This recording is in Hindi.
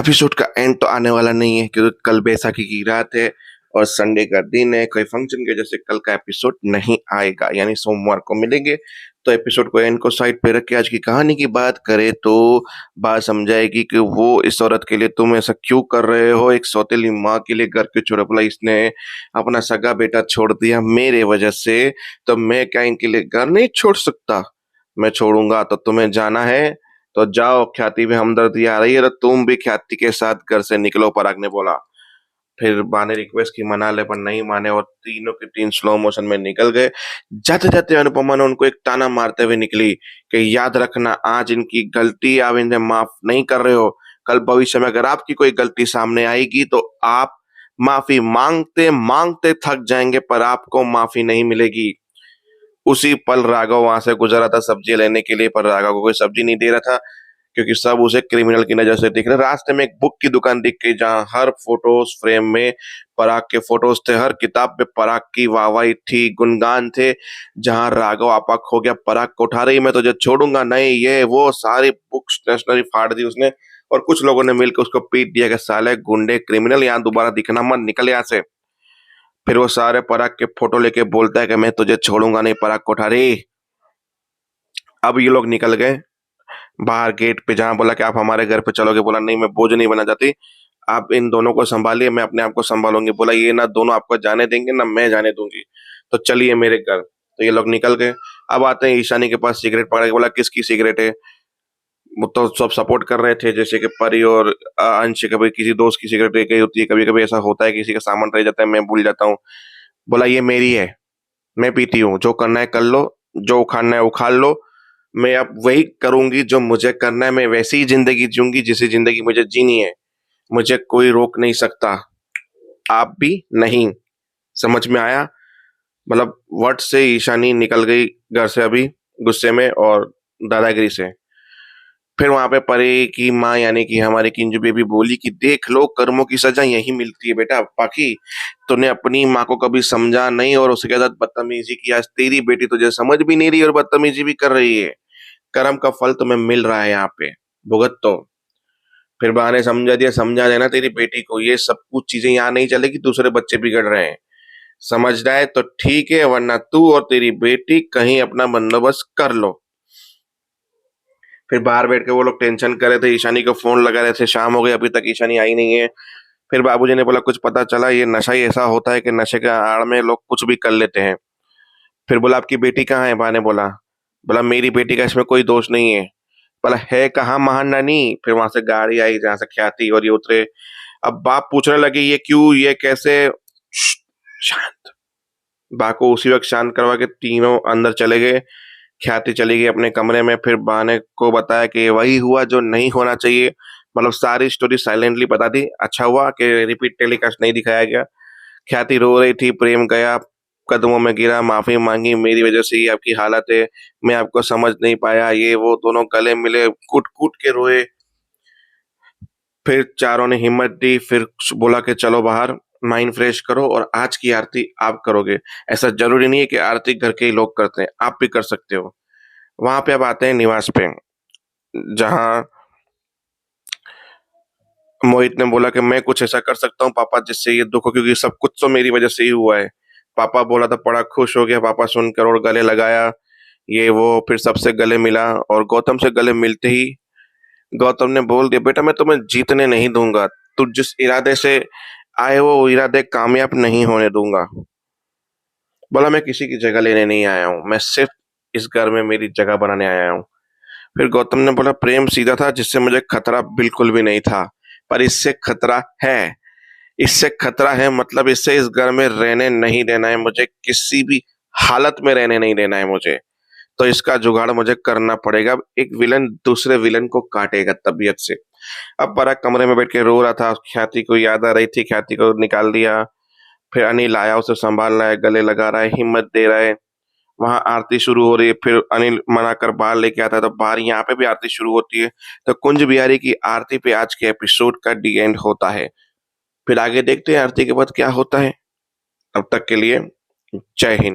एपिसोड का एंड तो आने वाला नहीं है क्योंकि कल बैसाखी की रात है और संडे का दिन है। कोई फंक्शन की वजह से कल का एपिसोड नहीं आएगा, यानी सोमवार को मिलेंगे। तो एपिसोड को एंड को साइड पे रख के आज की कहानी की बात करें तो बात समझाएगी कि वो इस औरत के लिए तुम ऐसा क्यों कर रहे हो। एक सौतेली माँ के लिए घर के छोड़े, बोला इसने अपना सगा बेटा छोड़ दिया मेरे वजह से, तो मैं क्या इनके लिए घर नहीं छोड़ सकता। मैं छोड़ूंगा तो तुम्हें जाना है तो जाओ, ख्याति में हमदर्दी आ रही है तो तुम भी ख्याति के साथ घर से निकलो, पराग ने बोला। फिर बा ने रिक्वेस्ट की, मना ले, पर नहीं माने और तीनों के तीन स्लो मोशन में निकल गए। जाते जाते अनुपमा ने उनको एक ताना मारते हुए निकली कि याद रखना, आज इनकी गलती आप इन्हें माफ नहीं कर रहे हो। कल भविष्य में अगर आपकी कोई गलती सामने आएगी तो आप माफी मांगते मांगते थक जाएंगे, पर आपको माफी नहीं मिलेगी। उसी पल राघव वहां से गुजरा था सब्जी लेने के लिए, पर राघव को कोई सब्जी नहीं दे रहा था क्योंकि सब उसे क्रिमिनल की नजर से देख रहे। रास्ते में एक बुक की दुकान दिख गई जहां हर फोटोज फ्रेम में पराग के फोटोज थे, हर किताब पे पराग की वाहवाही थी, गुणगान थे। जहां राघव आपा खो गया, पराग को उठा रही, मैं तुझे छोड़ूंगा नहीं, ये वो सारी बुक्स स्टेशनरी फाड़ दी उसने। और कुछ लोगों ने मिलकर उसको पीट दिया कि साले गुंडे क्रिमिनल, यहाँ दोबारा दिखना मत, निकल यहाँ से। फिर वो सारे पराग के फोटो लेके बोलता है कि मैं तुझे छोड़ूंगा नहीं, पराग को उठा रही। अब ये लोग निकल गए बाहर गेट पे, जहां बोला कि आप हमारे घर पे चलोगे, बोला नहीं मैं बोझ नहीं बना जाती, आप इन दोनों को संभालिए, मैं अपने आप को संभालूंगी। बोला ये ना दोनों आपको जाने देंगे ना मैं जाने दूंगी, तो चलिए मेरे घर। तो ये लोग निकल गए। अब आते हैं ईशानी के पास, सिगरेट पकड़ा के बोला किसकी सिगरेट है। वो तो सब सपोर्ट कर रहे थे, जैसे कि परी और अंश कभी किसी दोस्त की सिगरेट रह गई होती है, कभी कभी ऐसा होता है किसी का सामान रह जाता है, मैं भूल जाता हूँ। बोला ये मेरी है, मैं पीती हूँ, जो करना है कर लो, जो उखाड़ना है उखाड़ लो, मैं अब वही करूंगी जो मुझे करना है, मैं वैसी ही जिंदगी जीऊंगी जैसी जिंदगी मुझे जीनी है, मुझे कोई रोक नहीं सकता, आप भी नहीं। समझ में आया? मतलब वर्ड से ईशानी निकल गई घर से अभी गुस्से में और दादागिरी से। फिर वहां पे परी की माँ यानी कि हमारी किंजू बेबी बोली कि देख लो, कर्मों की सजा यही मिलती है बेटा। पाखी, तूने अपनी माँ को कभी समझा नहीं और उसके साथ बदतमीजी की, आज तेरी बेटी तुझे समझ भी नहीं रही और बदतमीजी भी कर रही है। कर्म का फल तुम्हें मिल रहा है यहाँ पे, भुगत तो। फिर बा ने समझा दिया, समझा देना तेरी बेटी को, ये सब कुछ चीजें यहाँ नहीं चलेगी, दूसरे बच्चे बिगड़ रहे हैं, समझ रहा है तो ठीक है, वरना तू और तेरी बेटी कहीं अपना बंदोबस्त कर लो। फिर बाहर बैठ के वो लोग टेंशन कर रहे थे, ईशानी को फोन लगा रहे थे, शाम हो गई अभी तक ईशानी आई नहीं है। फिर बाबूजी ने बोला कुछ पता चला, ये नशा ही ऐसा होता है कि नशे के आड़ में लोग कुछ भी कर लेते हैं। फिर बोला आपकी बेटी कहाँ है, बा ने बोला। बोला मेरी बेटी का इसमें कोई दोष नहीं है। बोला है कहाँ महान नानी। फिर वहां से गाड़ी आई जहां से ख्याति और ये उतरे। अब बाप पूछने लगे ये क्यों, ये कैसे। श्श्श, शांत। बा को उसी वक्त शांत करवा के तीनों अंदर चले गए। ख्याति चली गई अपने कमरे में। फिर बा ने को बताया कि वही हुआ जो नहीं होना चाहिए, मतलब सारी स्टोरी साइलेंटली बता दी। अच्छा हुआ कि रिपीट टेलीकास्ट नहीं दिखाया गया। ख्याति रो रही थी, प्रेम गया, कदमों में गिरा, माफी मांगी, मेरी वजह से ये आपकी हालत है, मैं आपको समझ नहीं पाया, ये वो। दोनों गले मिले, कूट कूट के रोए। फिर चारों ने हिम्मत दी, फिर बोला कि चलो बाहर माइंड फ्रेश करो और आज की आरती आप करोगे। ऐसा जरूरी नहीं है कि आरती घर के ही लोग करते हैं, आप भी कर सकते हो। वहां पे अब आते हैं निवास पे, जहां मोहित ने बोला कि मैं कुछ ऐसा कर सकता हूँ पापा जिससे ये दुख हो, क्योंकि सब कुछ तो मेरी वजह से ही हुआ है। पापा बोला था, बड़ा खुश हो गया पापा सुनकर और गले लगाया, ये वो। फिर सबसे गले मिला और गौतम से गले मिलते ही गौतम ने बोल दिया, बेटा मैं तुम्हें जीतने नहीं दूंगा, तू जिस इरादे से आए हो वो इरादे कामयाब नहीं होने दूंगा। बोला मैं किसी की जगह लेने नहीं आया हूँ, मैं सिर्फ इस घर में मेरी जगह बनाने आया हूँ। फिर गौतम ने बोला प्रेम सीधा था, जिससे मुझे खतरा बिल्कुल भी नहीं था, पर इससे खतरा है। इससे खतरा है मतलब इससे इस घर में रहने नहीं देना है मुझे, किसी भी हालत में रहने नहीं देना है मुझे। तो इसका जुगाड़ मुझे करना पड़ेगा। एक विलन दूसरे विलन को काटेगा तबीयत से। अब पराग कमरे में बैठ के रो रहा था, ख्याति को याद आ रही थी, ख्याति को निकाल दिया। फिर अनिल आया, उसे संभाल रहा है, गले लगा रहा है, हिम्मत दे रहा है। वहां आरती शुरू हो रही है। फिर अनिल मना कर बाहर लेके आता है, तो बाहर यहाँ पे भी आरती शुरू होती है। तो कुंज बिहारी की आरती पे आज के एपिसोड का डी एंड होता है। फिर आगे देखते हैं आरती के बाद क्या होता है। अब तक के लिए जय हिंद।